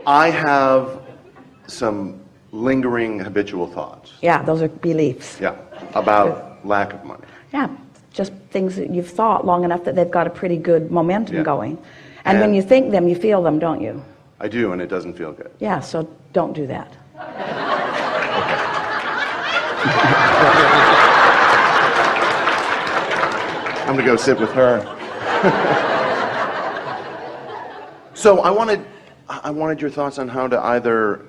I have some lingering habitual thoughts. Yeah, those are beliefs. Yeah, about lack of money. Yeah, just things that you've thought long enough that they've got a pretty good momentum going. And when you think them, you feel them, don't you? I do, and it doesn't feel good. Yeah, so don't do that. I'm going to go sit with her. So I wanted your thoughts on how to either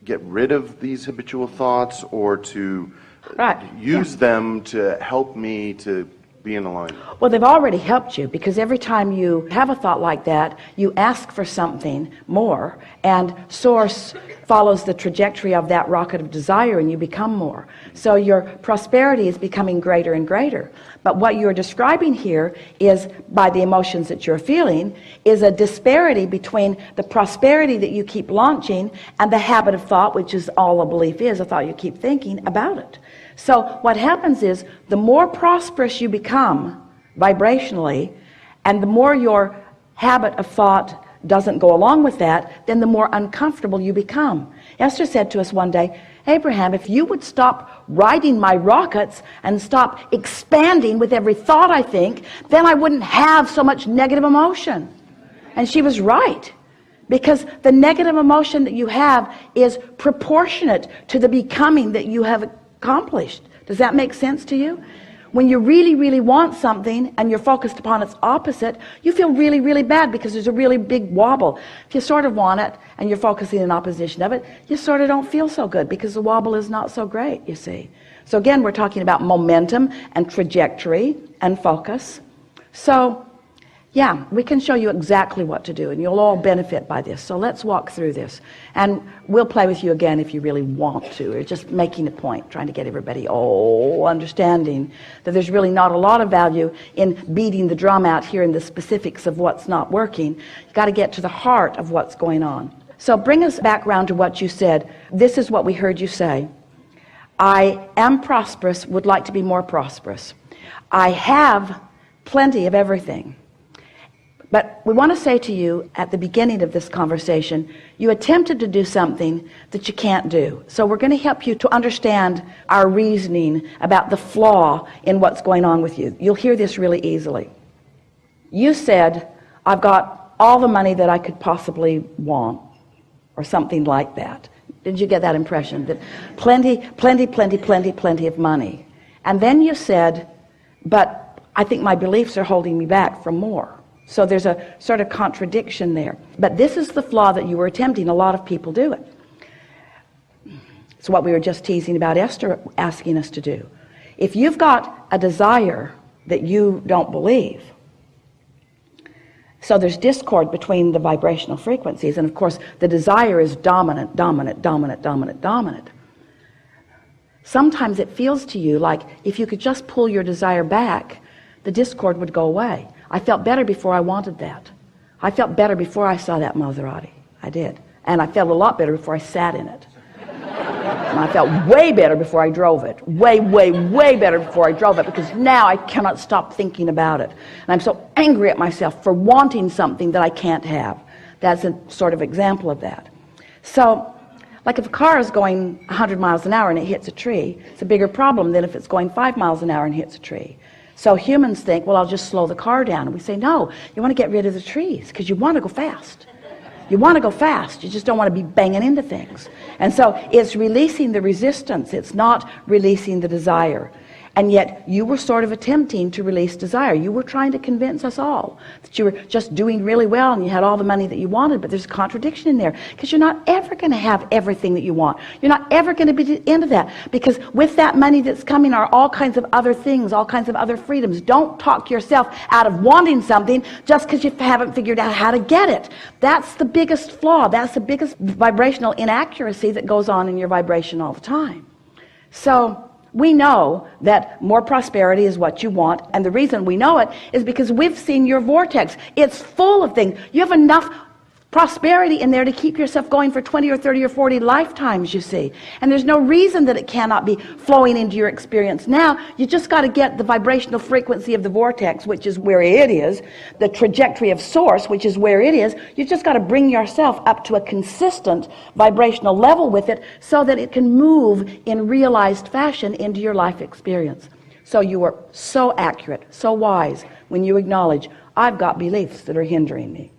get rid of these habitual thoughts or to use them to help me to be in alignment. Well, they've already helped you, because every time you have a thought like that, you ask for something more, and Source follows the trajectory of that rocket of desire, and you become more. So your prosperity is becoming greater and greater. But what you're describing here is, by the emotions that you're feeling, is a disparity between the prosperity that you keep launching and the habit of thought, which is all a belief is, a thought you keep thinking about it. So what happens is, the more prosperous you become vibrationally, and the more your habit of thought doesn't go along with that, then the more uncomfortable you become. Esther said to us one day, Abraham, if you would stop riding my rockets and stop expanding with every thought I think, then I wouldn't have so much negative emotion. And she was right. Because the negative emotion that you have is proportionate to the becoming that you have accomplished. Does that make sense to you? When you really, really want something and you're focused upon its opposite, you feel really, really bad because there's a really big wobble. If you sort of want it and you're focusing in opposition of it, you sort of don't feel so good because the wobble is not so great, you see. So again, we're talking about momentum and trajectory and focus. So yeah, we can show you exactly what to do, and you'll all benefit by this. So let's walk through this. And we'll play with you again if you really want to. We're just making a point, trying to get everybody understanding that there's really not a lot of value in beating the drum out here in the specifics of what's not working. You've got to get to the heart of what's going on. So bring us back around to what you said. This is what we heard you say. I am prosperous, would like to be more prosperous. I have plenty of everything. But we want to say to you at the beginning of this conversation, you attempted to do something that you can't do. So we're going to help you to understand our reasoning about the flaw in what's going on with you. You'll hear this really easily. You said, I've got all the money that I could possibly want, or something like that. Did you get that impression? That plenty of money. And then you said, but I think my beliefs are holding me back from more. So there's a sort of contradiction there. But this is the flaw that you were attempting. A lot of people do it. It's what we were just teasing about Esther asking us to do. If you've got a desire that you don't believe, so there's discord between the vibrational frequencies, and of course the desire is dominant. Sometimes it feels to you like if you could just pull your desire back, the discord would go away. I felt better before I wanted that. I felt better before I saw that Maserati. I did. And I felt a lot better before I sat in it. And I felt way better before I drove it. Way better before I drove it, because now I cannot stop thinking about it. And I'm so angry at myself for wanting something that I can't have. That's a sort of example of that. So, like if a car is going 100 miles an hour and it hits a tree, it's a bigger problem than if it's going 5 miles an hour and hits a tree. So humans think, well, I'll just slow the car down. And we say, no, you want to get rid of the trees because you want to go fast. You want to go fast. You just don't want to be banging into things. And so it's releasing the resistance. It's not releasing the desire. And yet you were sort of attempting to release desire. You were trying to convince us all that you were just doing really well and you had all the money that you wanted, but there's a contradiction in there because you're not ever going to have everything that you want. You're not ever going to be into that, because with that money that's coming are all kinds of other things, all kinds of other freedoms. Don't talk yourself out of wanting something just because you haven't figured out how to get it. That's the biggest flaw. That's the biggest vibrational inaccuracy that goes on in your vibration all the time. So we know that more prosperity is what you want, and the reason we know it is because we've seen your vortex. It's full of things. You have enough prosperity in there to keep yourself going for 20 or 30 or 40 lifetimes, you see. And there's no reason that it cannot be flowing into your experience now. You just got to get the vibrational frequency of the vortex, which is where it is, the trajectory of source, which is where it is. You just got to bring yourself up to a consistent vibrational level with it so that it can move in realized fashion into your life experience. So you are so accurate, so wise when you acknowledge, I've got beliefs that are hindering me.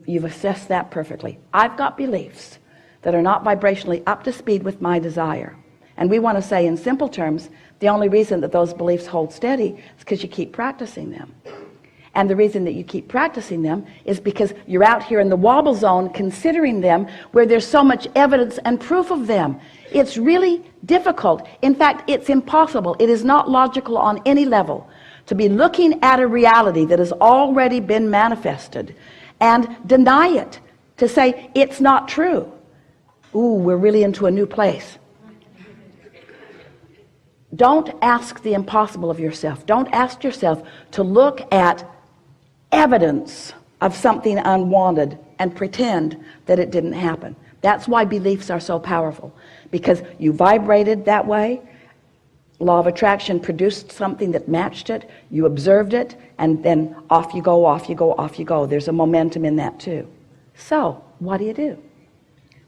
You've assessed that perfectly. I've got beliefs that are not vibrationally up to speed with my desire. And we want to say in simple terms, the only reason that those beliefs hold steady is because you keep practicing them. And the reason that you keep practicing them is because you're out here in the wobble zone considering them where there's so much evidence and proof of them. It's really difficult. In fact, it's impossible. It is not logical on any level to be looking at a reality that has already been manifested and deny it, to say it's not true. Ooh, we're really into a new place. Don't ask the impossible of yourself. Don't ask yourself to look at evidence of something unwanted and pretend that it didn't happen. That's why beliefs are so powerful, because you vibrated that way. Law of attraction produced something that matched it. You observed it, and then off you go, off you go, off you go. There's a momentum in that too. So, what do?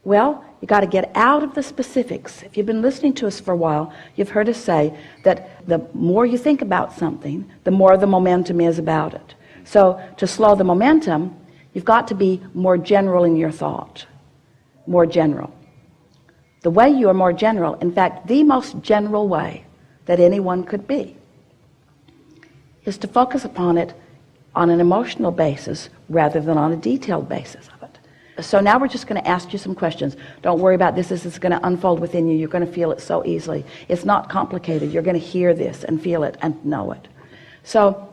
Well, you got to get out of the specifics. If you've been listening to us for a while, you've heard us say that the more you think about something, the more the momentum is about it. So, to slow the momentum, you've got to be more general in your thought. More general. The way you are more general, in fact, the most general way that anyone could be, is to focus upon it on an emotional basis rather than on a detailed basis of it. So now we're just going to ask you some questions. Don't worry about this. This is going to unfold within you. You're going to feel it so easily. It's not complicated. You're going to hear this and feel it and know it. So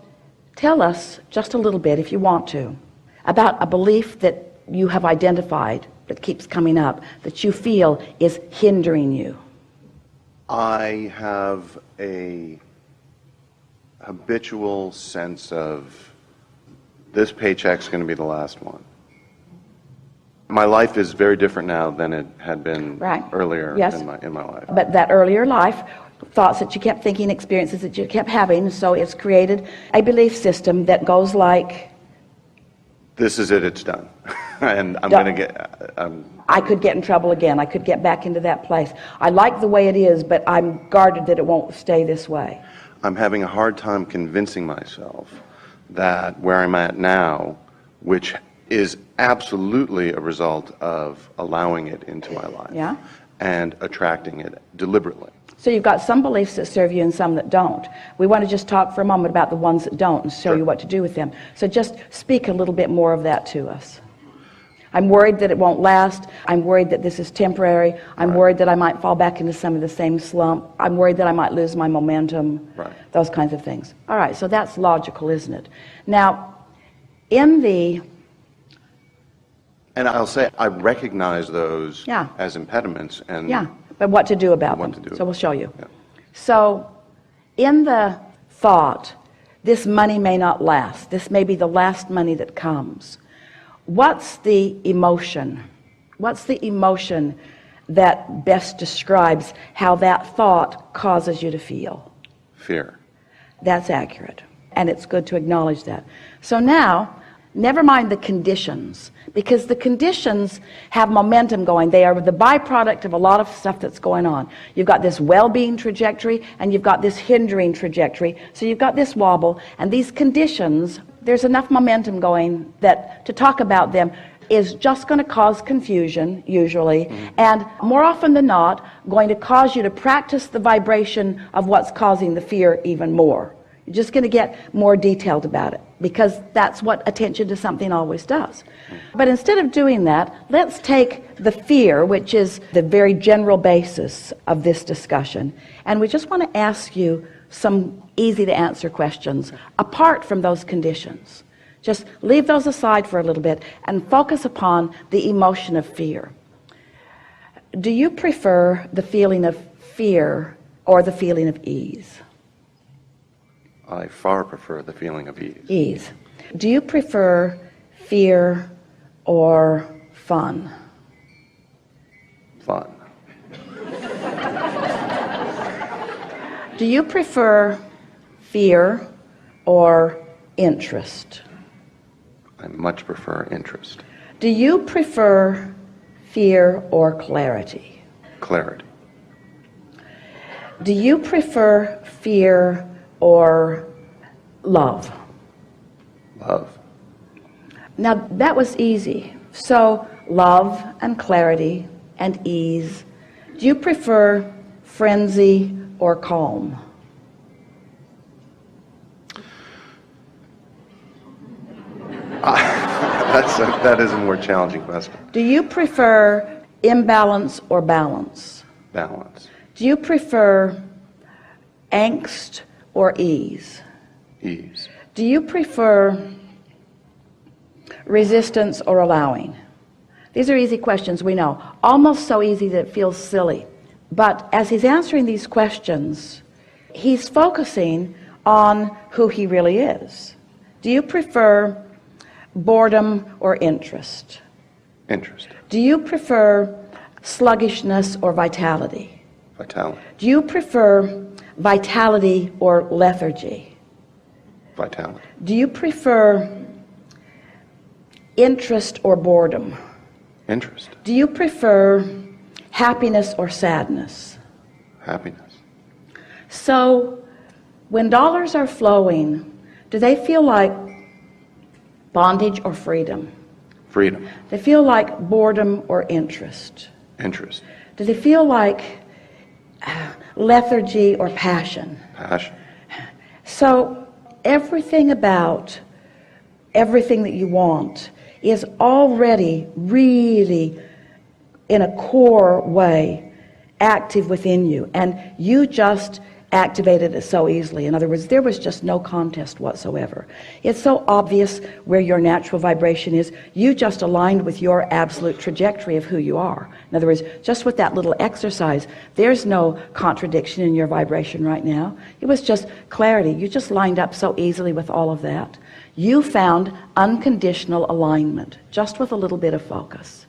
tell us just a little bit, if you want to, about a belief that you have identified that keeps coming up, that you feel is hindering you. I have a habitual sense of this paycheck's going to be the last one. My life is very different now than it had been earlier in my life. But that earlier life, thoughts that you kept thinking, experiences that you kept having, so it's created a belief system that goes like, this is it, it's done. And I'm going to get... I could get in trouble again. I could get back into that place. I like the way it is, but I'm guarded that it won't stay this way. I'm having a hard time convincing myself that where I'm at now, which is absolutely a result of allowing it into my life and attracting it deliberately. So you've got some beliefs that serve you and some that don't. We want to just talk for a moment about the ones that don't and show you what to do with them. So just speak a little bit more of that to us. I'm worried that it won't last. I'm worried that this is temporary. I'm worried that I might fall back into some of the same slump. I'm worried that I might lose my momentum. Those kinds of things. All right, so that's logical, isn't it? Now, in the... And I'll say I recognize those as impediments. And but what to do about them. So we'll show you. So in the thought, this money may not last. This may be the last money that comes. What's the emotion? What's the emotion that best describes how that thought causes you to feel? Fear. That's accurate. And it's good to acknowledge that. So now, never mind the conditions, because the conditions have momentum going. They are the byproduct of a lot of stuff that's going on. You've got this well-being trajectory, and you've got this hindering trajectory. So you've got this wobble, and these conditions, there's enough momentum going that to talk about them is just going to cause confusion, usually, and more often than not, going to cause you to practice the vibration of what's causing the fear even more. You're just going to get more detailed about it, because that's what attention to something always does. But instead of doing that, let's take the fear, which is the very general basis of this discussion, and we just want to ask you some easy to answer questions apart from those conditions. Just leave those aside for a little bit and focus upon the emotion of fear. Do you prefer the feeling of fear or the feeling of ease? I far prefer the feeling of ease. Ease. Do you prefer fear or fun? Fun. Do you prefer fear or interest? I much prefer interest. Do you prefer fear or clarity? Clarity. Do you prefer fear or love? Love. Now, that was easy. So, love and clarity and ease. Do you prefer frenzy or calm? That is a more challenging question. Do you prefer imbalance or balance? Balance. Do you prefer angst or ease? Ease. Do you prefer resistance or allowing? These are easy questions, we know. Almost so easy that it feels silly. But as he's answering these questions, he's focusing on who he really is. Do you prefer boredom or interest? Interest. Do you prefer sluggishness or vitality? Vitality. Do you prefer vitality or lethargy? Vitality. Do you prefer interest or boredom? Interest. Do you prefer happiness or sadness? Happiness. So, when dollars are flowing, do they feel like bondage or freedom? Freedom. They feel like boredom or interest? Interest. Do they feel like lethargy or passion? Passion. So, everything about everything that you want is already really in a core way active within you, and you just activated it so easily. In other words, there was just no contest whatsoever. It's so obvious where your natural vibration is. You just aligned with your absolute trajectory of who you are. In other words, just with that little exercise, there's no contradiction in your vibration right now. It was just clarity. You just lined up so easily with all of that. You found unconditional alignment just with a little bit of focus.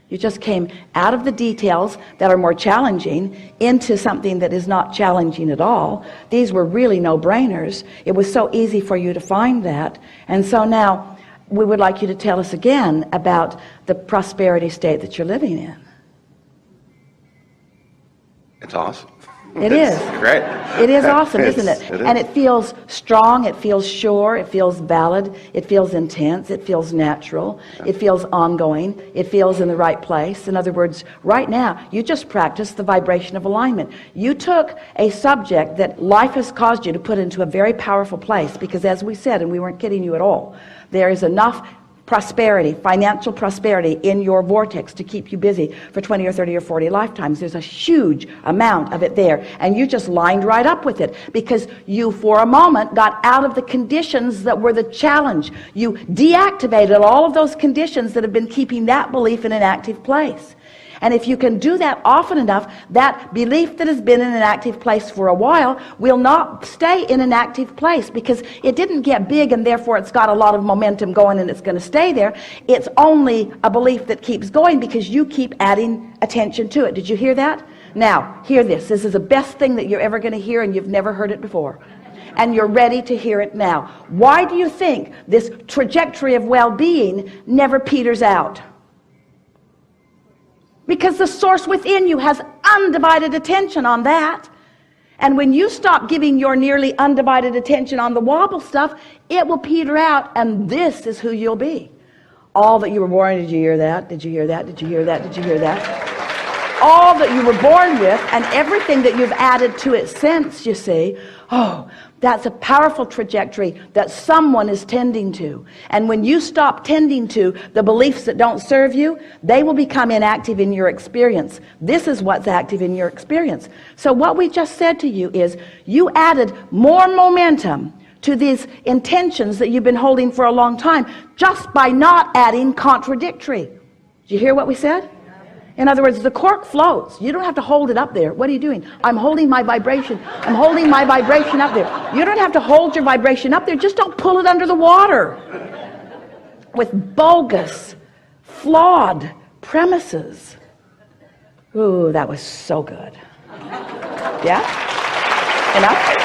You just came out of the details that are more challenging into something that is not challenging at all. These were really no-brainers. It was so easy for you to find that. And so now we would like you to tell us again about the prosperity state that you're living in. It's awesome. It is. Great. It is awesome, isn't it? It is. And it feels strong, it feels sure, it feels valid, it feels intense, it feels natural, it feels ongoing, it feels in the right place. In other words, right now, you just practiced the vibration of alignment. You took a subject that life has caused you to put into a very powerful place, because as we said, and we weren't kidding you at all, there is enough prosperity, financial prosperity in your vortex to keep you busy for 20 or 30 or 40 lifetimes. There's a huge amount of it there, and you just lined right up with it because you for a moment got out of the conditions that were the challenge. You deactivated all of those conditions that have been keeping that belief in an active place. And if you can do that often enough, that belief that has been in an active place for a while will not stay in an active place, because it didn't get big and therefore it's got a lot of momentum going and it's going to stay there. It's only a belief that keeps going because you keep adding attention to it. Did you hear that? Now, hear this. This is the best thing that you're ever going to hear, and you've never heard it before. And you're ready to hear it now. Why do you think this trajectory of well-being never peters out? Because the source within you has undivided attention on that. And when you stop giving your nearly undivided attention on the wobble stuff, it will peter out, and this is who you'll be. All that you were born, did you hear that? Did you hear that? Did you hear that? Did you hear that? All that you were born with, and everything that you've added to it since, you see, oh, that's a powerful trajectory that someone is tending to. And when you stop tending to the beliefs that don't serve you, they will become inactive in your experience. This is what's active in your experience. So what we just said to you is, you added more momentum to these intentions that you've been holding for a long time just by not adding contradictory. Did you hear what we said? In other words, the cork floats. You don't have to hold it up there. What are you doing? I'm holding my vibration. I'm holding my vibration up there. You don't have to hold your vibration up there. Just don't pull it under the water with bogus, flawed premises. Ooh, that was so good. Yeah? Enough?